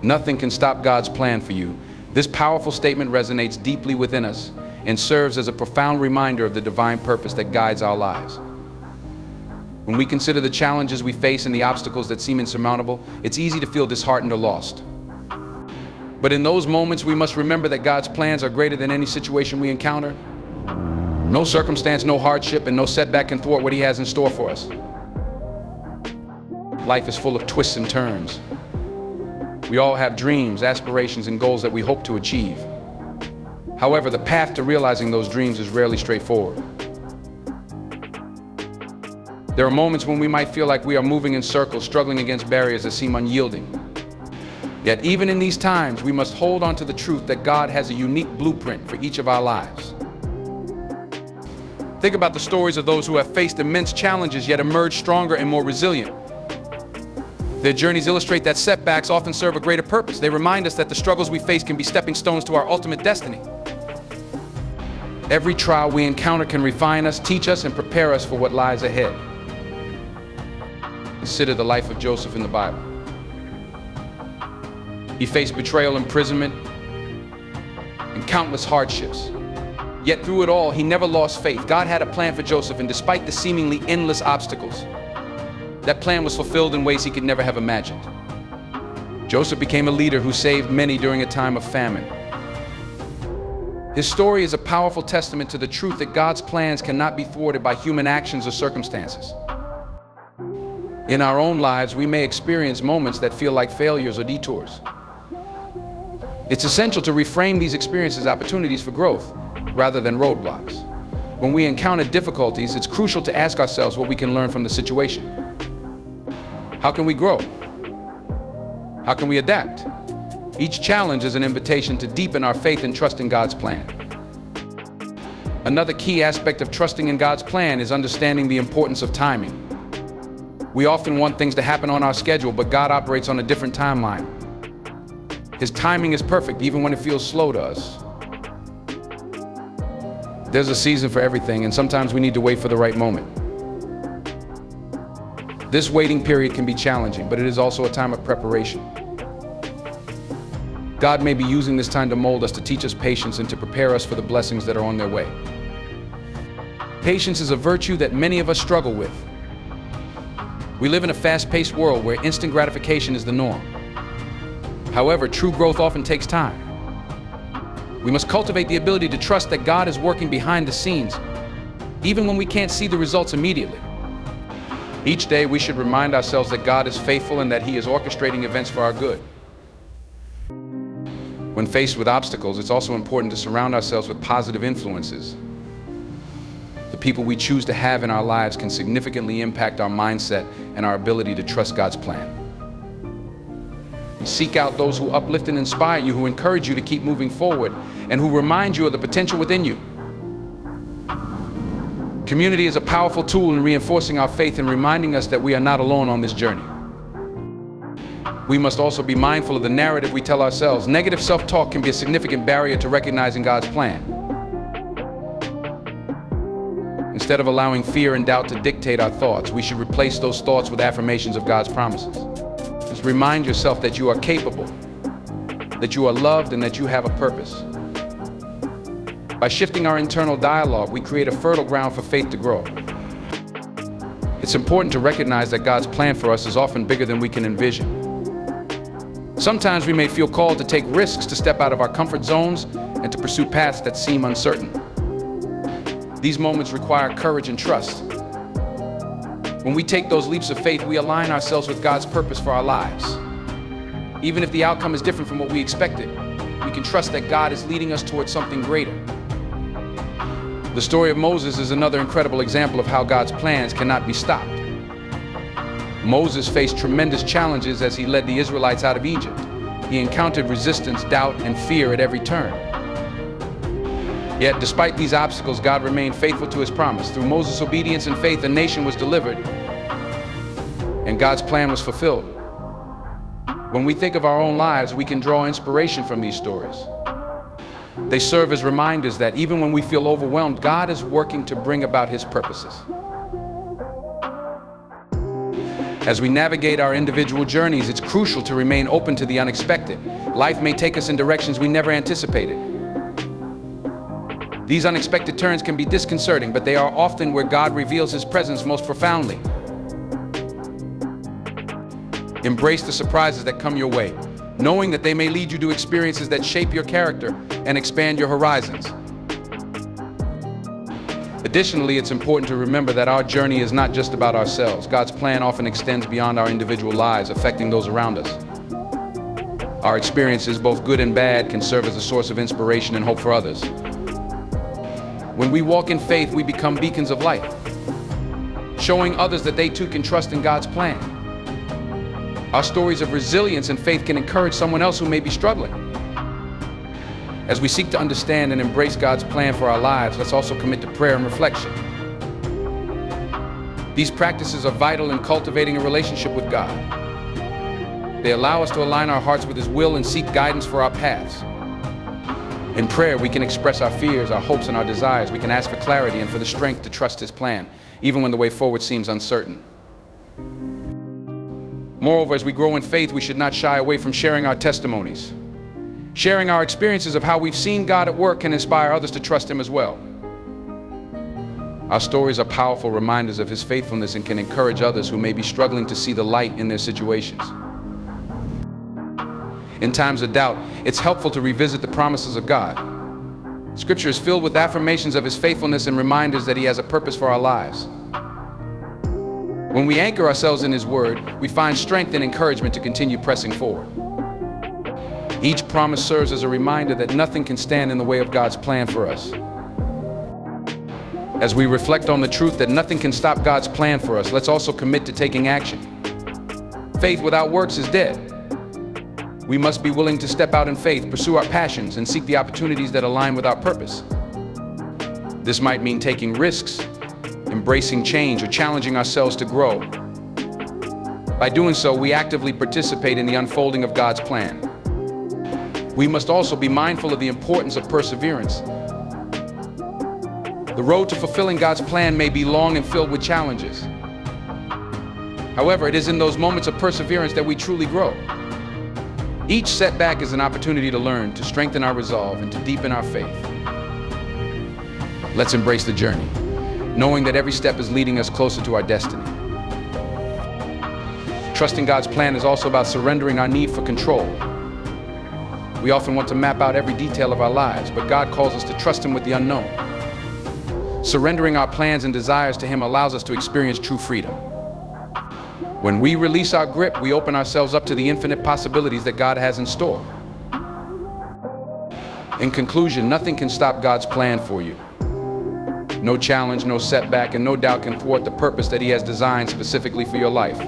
Nothing can stop God's plan for you. This powerful statement resonates deeply within us and serves as a profound reminder of the divine purpose that guides our lives. When we consider the challenges we face and the obstacles that seem insurmountable, it's easy to feel disheartened or lost. But in those moments, we must remember that God's plans are greater than any situation we encounter. No circumstance, no hardship, and no setback can thwart what He has in store for us. Life is full of twists and turns. We all have dreams, aspirations, and goals that we hope to achieve. However, the path to realizing those dreams is rarely straightforward. There are moments when we might feel like we are moving in circles, struggling against barriers that seem unyielding. Yet even in these times, we must hold on to the truth that God has a unique blueprint for each of our lives. Think about the stories of those who have faced immense challenges yet emerged stronger and more resilient. Their journeys illustrate that setbacks often serve a greater purpose. They remind us that the struggles we face can be stepping stones to our ultimate destiny. Every trial we encounter can refine us, teach us, and prepare us for what lies ahead. Consider the life of Joseph in the Bible. He faced betrayal, imprisonment, and countless hardships. Yet through it all, he never lost faith. God had a plan for Joseph, and despite the seemingly endless obstacles, that plan was fulfilled in ways he could never have imagined. Joseph became a leader who saved many during a time of famine. His story is a powerful testament to the truth that God's plans cannot be thwarted by human actions or circumstances. In our own lives, we may experience moments that feel like failures or detours. It's essential to reframe these experiences as opportunities for growth rather than roadblocks. When we encounter difficulties, it's crucial to ask ourselves what we can learn from the situation. How can we grow? How can we adapt? Each challenge is an invitation to deepen our faith and trust in God's plan. Another key aspect of trusting in God's plan is understanding the importance of timing. We often want things to happen on our schedule, but God operates on a different timeline. His timing is perfect, even when it feels slow to us. There's a season for everything, and sometimes we need to wait for the right moment. This waiting period can be challenging, but it is also a time of preparation. God may be using this time to mold us, to teach us patience, and to prepare us for the blessings that are on their way. Patience is a virtue that many of us struggle with. We live in a fast-paced world where instant gratification is the norm. However, true growth often takes time. We must cultivate the ability to trust that God is working behind the scenes, even when we can't see the results immediately. Each day, we should remind ourselves that God is faithful and that He is orchestrating events for our good. When faced with obstacles, it's also important to surround ourselves with positive influences. The people we choose to have in our lives can significantly impact our mindset and our ability to trust God's plan. Seek out those who uplift and inspire you, who encourage you to keep moving forward, and who remind you of the potential within you. Community is a powerful tool in reinforcing our faith and reminding us that we are not alone on this journey. We must also be mindful of the narrative we tell ourselves. Negative self-talk can be a significant barrier to recognizing God's plan. Instead of allowing fear and doubt to dictate our thoughts, we should replace those thoughts with affirmations of God's promises. Just remind yourself that you are capable, that you are loved, and that you have a purpose. By shifting our internal dialogue, we create a fertile ground for faith to grow. It's important to recognize that God's plan for us is often bigger than we can envision. Sometimes we may feel called to take risks, to step out of our comfort zones, and to pursue paths that seem uncertain. These moments require courage and trust. When we take those leaps of faith, we align ourselves with God's purpose for our lives. Even if the outcome is different from what we expected, we can trust that God is leading us towards something greater. The story of Moses is another incredible example of how God's plans cannot be stopped. Moses faced tremendous challenges as he led the Israelites out of Egypt. He encountered resistance, doubt, and fear at every turn. Yet, despite these obstacles, God remained faithful to His promise. Through Moses' obedience and faith, a nation was delivered, and God's plan was fulfilled. When we think of our own lives, we can draw inspiration from these stories. They serve as reminders that even when we feel overwhelmed, God is working to bring about His purposes. As we navigate our individual journeys, it's crucial to remain open to the unexpected. Life may take us in directions we never anticipated. These unexpected turns can be disconcerting, but they are often where God reveals His presence most profoundly. Embrace the surprises that come your way, knowing that they may lead you to experiences that shape your character and expand your horizons. Additionally, it's important to remember that our journey is not just about ourselves. God's plan often extends beyond our individual lives, affecting those around us. Our experiences, both good and bad, can serve as a source of inspiration and hope for others. When we walk in faith, we become beacons of light, showing others that they too can trust in God's plan. Our stories of resilience and faith can encourage someone else who may be struggling. As we seek to understand and embrace God's plan for our lives, let's also commit to prayer and reflection. These practices are vital in cultivating a relationship with God. They allow us to align our hearts with His will and seek guidance for our paths. In prayer, we can express our fears, our hopes, and our desires. We can ask for clarity and for the strength to trust His plan, even when the way forward seems uncertain. Moreover, as we grow in faith, we should not shy away from sharing our testimonies. Sharing our experiences of how we've seen God at work can inspire others to trust Him as well. Our stories are powerful reminders of His faithfulness and can encourage others who may be struggling to see the light in their situations. In times of doubt, it's helpful to revisit the promises of God. Scripture is filled with affirmations of His faithfulness and reminders that He has a purpose for our lives. When we anchor ourselves in His Word, we find strength and encouragement to continue pressing forward. Each promise serves as a reminder that nothing can stand in the way of God's plan for us. As we reflect on the truth that nothing can stop God's plan for us, let's also commit to taking action. Faith without works is dead. We must be willing to step out in faith, pursue our passions, and seek the opportunities that align with our purpose. This might mean taking risks, embracing change, or challenging ourselves to grow. By doing so, we actively participate in the unfolding of God's plan. We must also be mindful of the importance of perseverance. The road to fulfilling God's plan may be long and filled with challenges. However, it is in those moments of perseverance that we truly grow. Each setback is an opportunity to learn, to strengthen our resolve, and to deepen our faith. Let's embrace the journey, knowing that every step is leading us closer to our destiny. Trusting God's plan is also about surrendering our need for control. We often want to map out every detail of our lives, but God calls us to trust Him with the unknown. Surrendering our plans and desires to Him allows us to experience true freedom. When we release our grip, we open ourselves up to the infinite possibilities that God has in store. In conclusion, nothing can stop God's plan for you. No challenge, no setback, and no doubt can thwart the purpose that He has designed specifically for your life.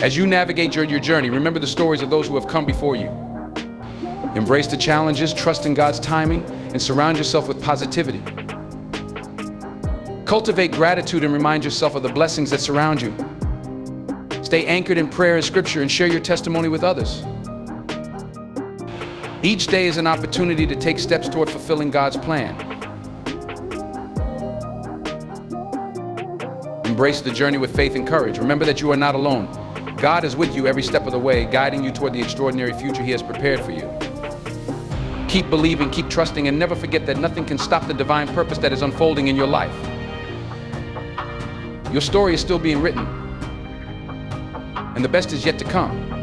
As you navigate your journey, remember the stories of those who have come before you. Embrace the challenges, trust in God's timing, and surround yourself with positivity. Cultivate gratitude and remind yourself of the blessings that surround you. Stay anchored in prayer and Scripture and share your testimony with others. Each day is an opportunity to take steps toward fulfilling God's plan. Embrace the journey with faith and courage. Remember that you are not alone. God is with you every step of the way, guiding you toward the extraordinary future He has prepared for you. Keep believing, keep trusting, and never forget that nothing can stop the divine purpose that is unfolding in your life. Your story is still being written, and the best is yet to come.